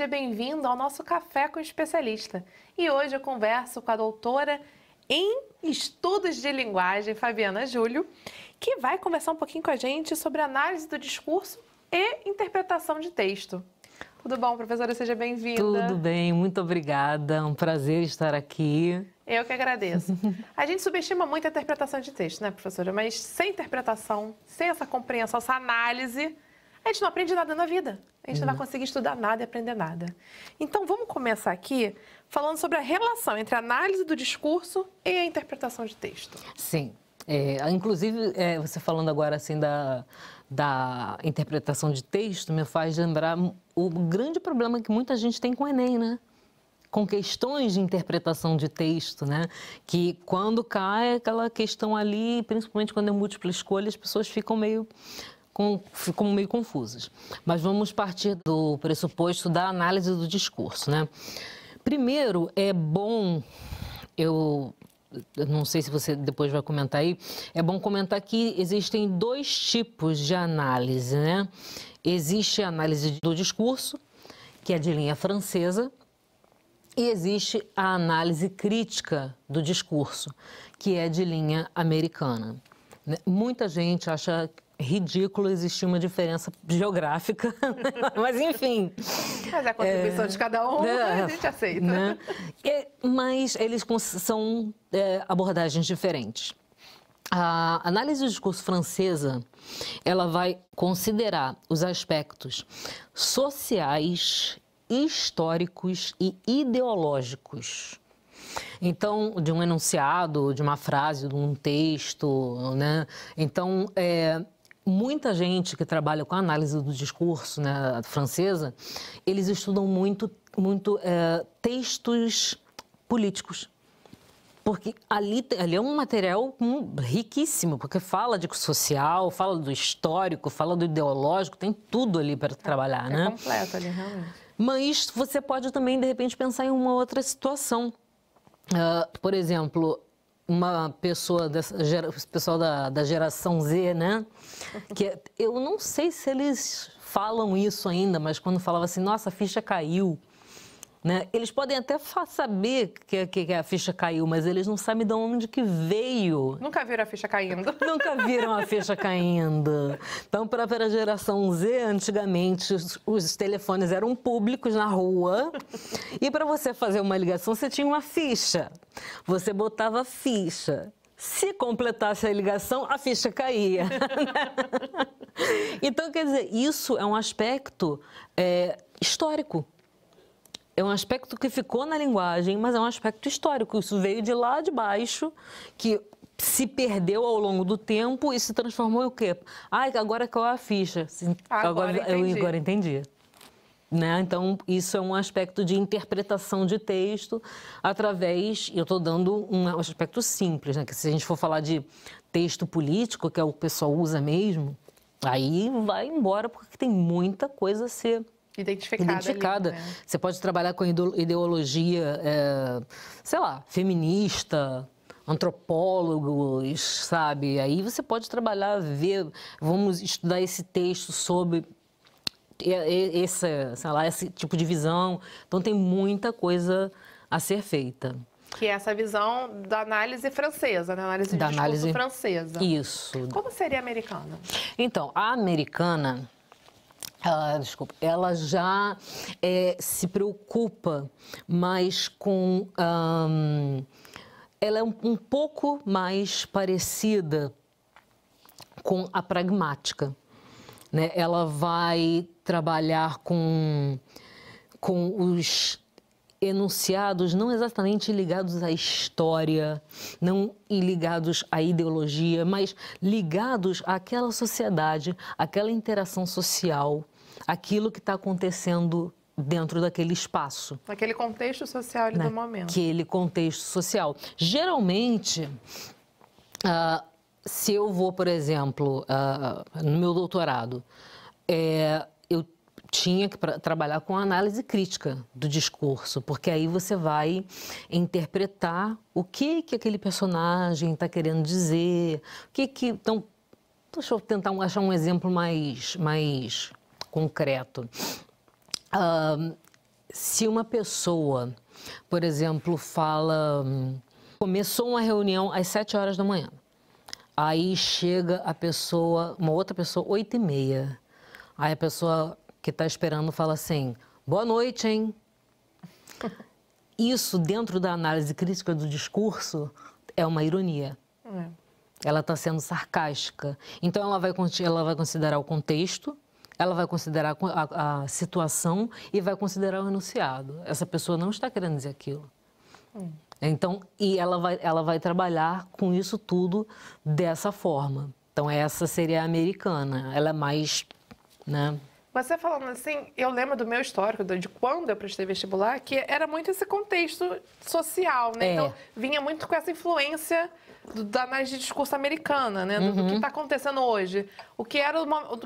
seja bem-vindo ao nosso Café com Especialista. E hoje eu converso com a doutora em Estudos de Linguagem, Fabiana Júlio, que vai conversar um pouquinho com a gente sobre análise do discurso e interpretação de texto. Tudo bom, professora? Seja bem-vinda. Tudo bem, muito obrigada. É um prazer estar aqui. Eu que agradeço. A gente subestima muito a interpretação de texto, né, professora? Mas sem interpretação, sem essa compreensão, essa análise, a gente não aprende nada na vida. A gente não vai conseguir estudar nada e aprender nada. Então, vamos começar aqui falando sobre a relação entre a análise do discurso e a interpretação de texto. Sim. Inclusive, você falando agora assim da interpretação de texto me faz lembrar o grande problema que muita gente tem com o Enem, né? Com questões de interpretação de texto, né? Que quando cai aquela questão ali, principalmente quando é múltipla escolha, as pessoas ficam meio confusas. Mas vamos partir do pressuposto da análise do discurso, né? Primeiro, é bom, eu não sei se você depois vai comentar aí, é bom comentar que existem dois tipos de análise, né? Existe a análise do discurso, que é de linha francesa, e existe a análise crítica do discurso, que é de linha americana. Muita gente acha ridículo existir uma diferença geográfica, mas enfim. Mas é a contribuição de cada um, a gente aceita. Né? Mas eles são abordagens diferentes. A análise do discurso francesa, ela vai considerar os aspectos sociais, históricos e ideológicos. Então, de um enunciado, de uma frase, de um texto, né? Então, muita gente que trabalha com a análise do discurso, né, francesa, eles estudam muito textos políticos. Porque ali é um material riquíssimo, porque fala de social, fala do histórico, fala do ideológico, tem tudo ali para trabalhar, né? É completo ali, realmente. Mas você pode também, de repente, pensar em uma outra situação. Por exemplo, uma pessoa, pessoal da geração Z, né? Que eu não sei se eles falam isso ainda, mas quando falava assim, nossa, a ficha caiu, né? Eles podem até saber que a ficha caiu, mas eles não sabem de onde que veio. Nunca viram a ficha caindo. Nunca viram a ficha caindo. Então, para a geração Z, antigamente, os telefones eram públicos na rua e para você fazer uma ligação, você tinha uma ficha. Você botava a ficha. Se completasse a ligação, a ficha caía. Então, quer dizer, isso é um aspecto histórico. É um aspecto que ficou na linguagem, mas é um aspecto histórico. Isso veio de lá de baixo, que se perdeu ao longo do tempo e se transformou em o quê? Agora qual é a ficha? Agora entendi. Né? Então, isso é um aspecto de interpretação de texto através... Eu estou dando um aspecto simples, né? Que se a gente for falar de texto político, que é o que o pessoal usa mesmo, aí vai embora, porque tem muita coisa a ser identificada. Ali, né? Você pode trabalhar com ideologia, sei lá, feminista, antropólogos, sabe? Aí você pode trabalhar, vamos estudar esse texto sobre esse tipo de visão. Então, tem muita coisa a ser feita. Que é essa visão da análise francesa, né? Análise de discurso francesa. Isso. Como seria a americana? Então, a americana... ela já se preocupa mais com... ela é um pouco mais parecida com a pragmática, né? Ela vai trabalhar com os enunciados não exatamente ligados à história, não ligados à ideologia, mas ligados àquela sociedade, àquela interação social, aquilo que está acontecendo dentro daquele espaço. Naquele contexto social ali do momento. Naquele contexto social. Geralmente, se eu vou, por exemplo, no meu doutorado, eu tinha que trabalhar com análise crítica do discurso, porque aí você vai interpretar o que aquele personagem está querendo dizer, Então, deixa eu tentar achar um exemplo mais concreto. se uma pessoa, por exemplo, fala, começou uma reunião às 7 horas da manhã, aí chega a pessoa, uma outra pessoa, 8h30, aí a pessoa que está esperando fala assim, boa noite, hein? Isso, dentro da análise crítica do discurso, é uma ironia. Ela está sendo sarcástica. Então, ela vai considerar o contexto, ela vai considerar a situação e vai considerar o enunciado. Essa pessoa não está querendo dizer aquilo. Então, e ela vai trabalhar com isso tudo dessa forma. Então, essa seria a americana. Ela é mais, né? Você falando assim, eu lembro do meu histórico, de quando eu prestei vestibular, que era muito esse contexto social, né? Então, vinha muito com essa influência da análise de discurso americana, né? Do que está acontecendo hoje. O que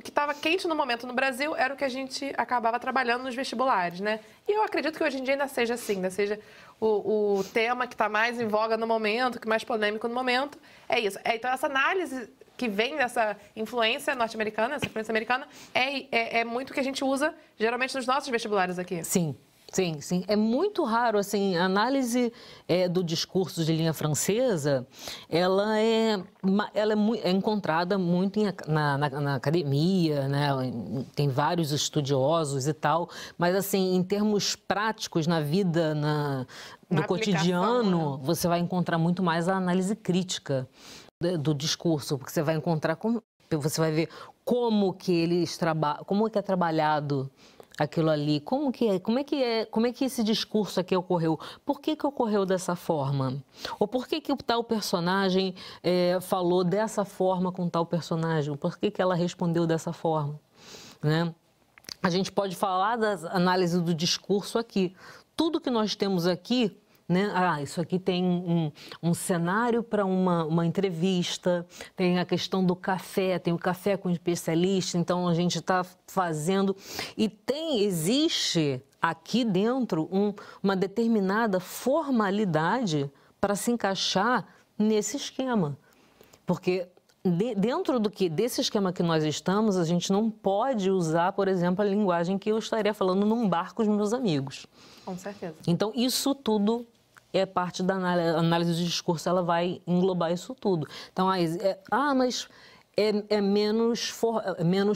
estava quente no momento no Brasil era o que a gente acabava trabalhando nos vestibulares, né? E eu acredito que hoje em dia ainda seja assim, ainda seja o tema que está mais em voga no momento, que é mais polêmico no momento. É isso. Então, essa análise que vem dessa influência norte-americana, essa influência americana, é muito que a gente usa, geralmente, nos nossos vestibulares aqui. Sim, sim, sim. É muito raro, assim, a análise do discurso de linha francesa, ela é encontrada muito na academia, né? Tem vários estudiosos e tal, mas, assim, em termos práticos, na vida, do cotidiano, né? Você vai encontrar muito mais a análise crítica do discurso, porque você vai encontrar, você vai ver como que como que é trabalhado aquilo ali, como é que esse discurso aqui ocorreu, por que ocorreu dessa forma, ou por que o tal personagem falou dessa forma com tal personagem, por que ela respondeu dessa forma, né? A gente pode falar das análises do discurso aqui, tudo que nós temos aqui, né? Isso aqui tem um cenário para uma entrevista, tem a questão do café, tem o café com especialista, então a gente está fazendo. E existe aqui dentro uma determinada formalidade para se encaixar nesse esquema. Porque dentro desse esquema que nós estamos, a gente não pode usar, por exemplo, a linguagem que eu estaria falando num bar com os meus amigos. Com certeza. Então, isso tudo é parte da análise do discurso, ela vai englobar isso tudo. Então, mas é menos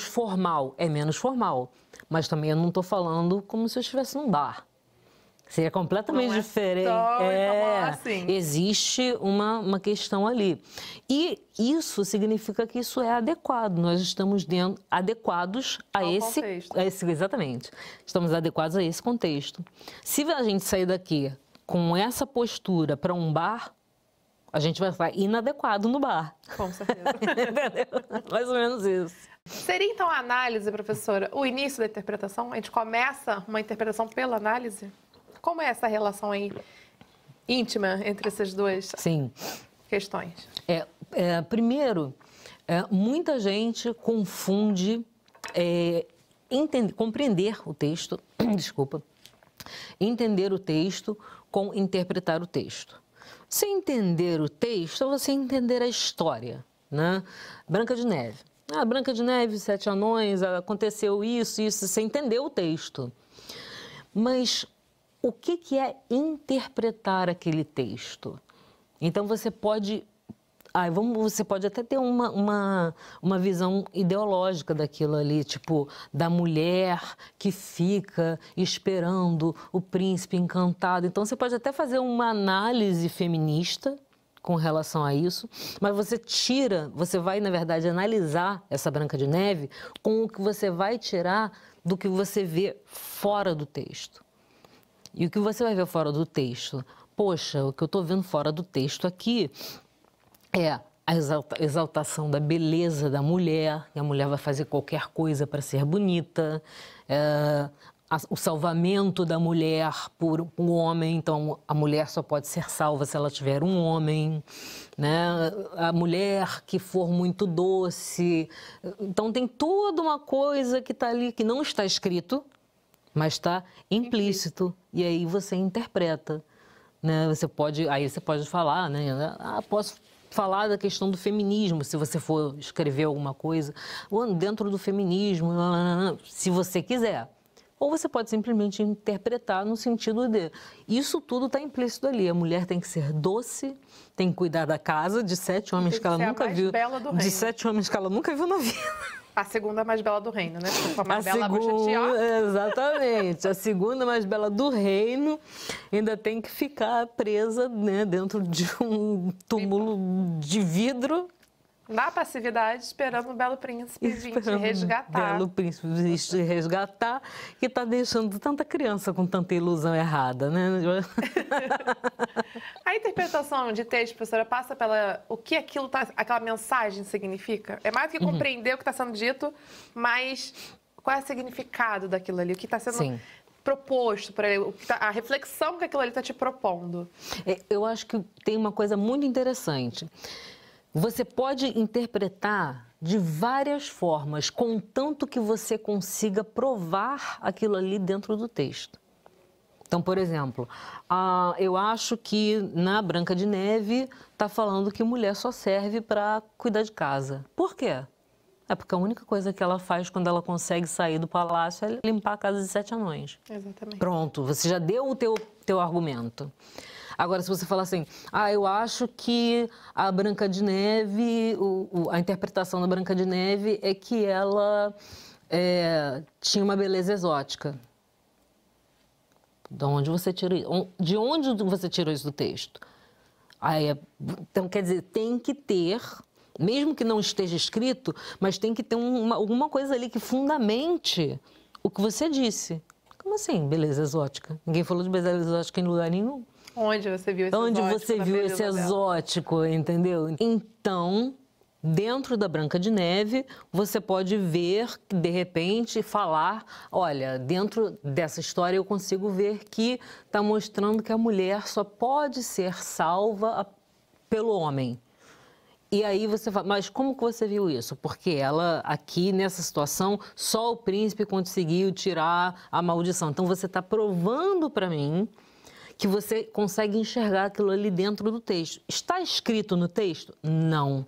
formal. É menos formal. Mas também eu não estou falando como se eu estivesse num bar. Seria completamente diferente. Assim. Existe uma questão ali. E isso significa que isso é adequado. Nós estamos adequados a esse contexto. Exatamente. Estamos adequados a esse contexto. Se a gente sair daqui com essa postura para um bar, a gente vai estar inadequado no bar. Com certeza. Mais ou menos isso. Seria, então, a análise, professora, o início da interpretação? A gente começa uma interpretação pela análise? Como é essa relação aí íntima entre essas duas questões? Primeiro, muita gente confunde compreender o texto, desculpa, entender o texto com interpretar o texto. Se entender o texto, é você entender a história, né? Branca de Neve. Branca de Neve, 7 anões, aconteceu isso, você entendeu o texto. Mas o que é interpretar aquele texto? Então, você pode até ter uma visão ideológica daquilo ali, tipo, da mulher que fica esperando o príncipe encantado. Então, você pode até fazer uma análise feminista com relação a isso, mas você vai, na verdade, analisar essa Branca de Neve com o que você vai tirar do que você vê fora do texto. E o que você vai ver fora do texto? Poxa, o que eu estou vendo fora do texto aqui é a exaltação da beleza da mulher, que a mulher vai fazer qualquer coisa para ser bonita, o salvamento da mulher por um homem, então a mulher só pode ser salva se ela tiver um homem, né? A mulher que for muito doce. Então tem toda uma coisa que está ali, que não está escrito, mas está implícito, e aí você interpreta, né? Você pode falar, né? Posso falar da questão do feminismo, se você for escrever alguma coisa, dentro do feminismo, se você quiser. ou você pode simplesmente interpretar no sentido de isso tudo está implícito ali. A mulher tem que ser doce, tem que cuidar da casa de 7 homens que ela nunca viu, de 7 homens que ela nunca viu na vida. A segunda mais bela do reino, né? A mais bela bruxa de Tió. Exatamente. A segunda mais bela do reino ainda tem que ficar presa, né, dentro de um túmulo de vidro. Na passividade, esperando o belo príncipe vir te resgatar. O belo príncipe vir te resgatar, que está deixando tanta criança com tanta ilusão errada, né? A interpretação de texto, professora, passa pela o que aquilo aquela mensagem significa? É mais do que compreender o que está sendo dito, mas qual é o significado daquilo ali? O que está sendo proposto para ele? A reflexão que aquilo ali está te propondo? Eu acho que tem uma coisa muito interessante. Você pode interpretar de várias formas, contanto que você consiga provar aquilo ali dentro do texto. Então, por exemplo, eu acho que na Branca de Neve está falando que mulher só serve para cuidar de casa. Por quê? É porque a única coisa que ela faz quando ela consegue sair do palácio é limpar a casa de 7 anões. Exatamente. Pronto, você já deu o teu argumento. Agora, se você falar assim, eu acho que a Branca de Neve, a interpretação da Branca de Neve é que ela tinha uma beleza exótica. De onde você tirou isso? De onde você tirou isso do texto? Então, quer dizer, tem que ter, mesmo que não esteja escrito, mas tem que ter alguma coisa ali que fundamente o que você disse. Como assim, beleza exótica? Ninguém falou de beleza exótica em lugar nenhum. Onde você viu esse exótico? Onde você viu esse exótico, entendeu? Então, dentro da Branca de Neve, você pode ver, de repente, falar, olha, dentro dessa história eu consigo ver que está mostrando que a mulher só pode ser salva pelo homem. E aí você fala, mas como que você viu isso? Porque ela, aqui nessa situação, só o príncipe conseguiu tirar a maldição. Então você está provando para mim que você consegue enxergar aquilo ali dentro do texto. Está escrito no texto? Não.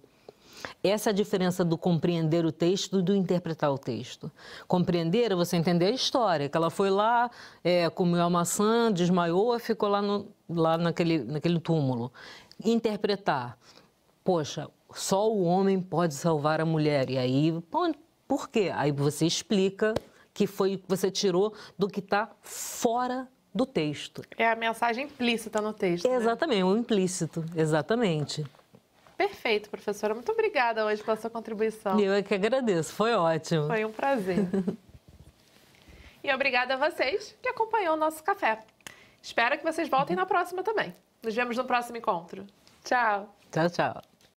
Essa é a diferença do compreender o texto e do interpretar o texto. Compreender é você entender a história, que ela foi lá, comeu a maçã, desmaiou e ficou lá naquele túmulo. Interpretar, poxa, só o homem pode salvar a mulher. E aí, por quê? Aí você explica que foi que você tirou do que está fora do texto. É a mensagem implícita no texto. Exatamente, o implícito, exatamente. Perfeito, professora. Muito obrigada hoje pela sua contribuição. Eu é que agradeço, foi ótimo. Foi um prazer. E obrigada a vocês que acompanhou o nosso café. Espero que vocês voltem na próxima também. Nos vemos no próximo encontro. Tchau. Tchau, tchau.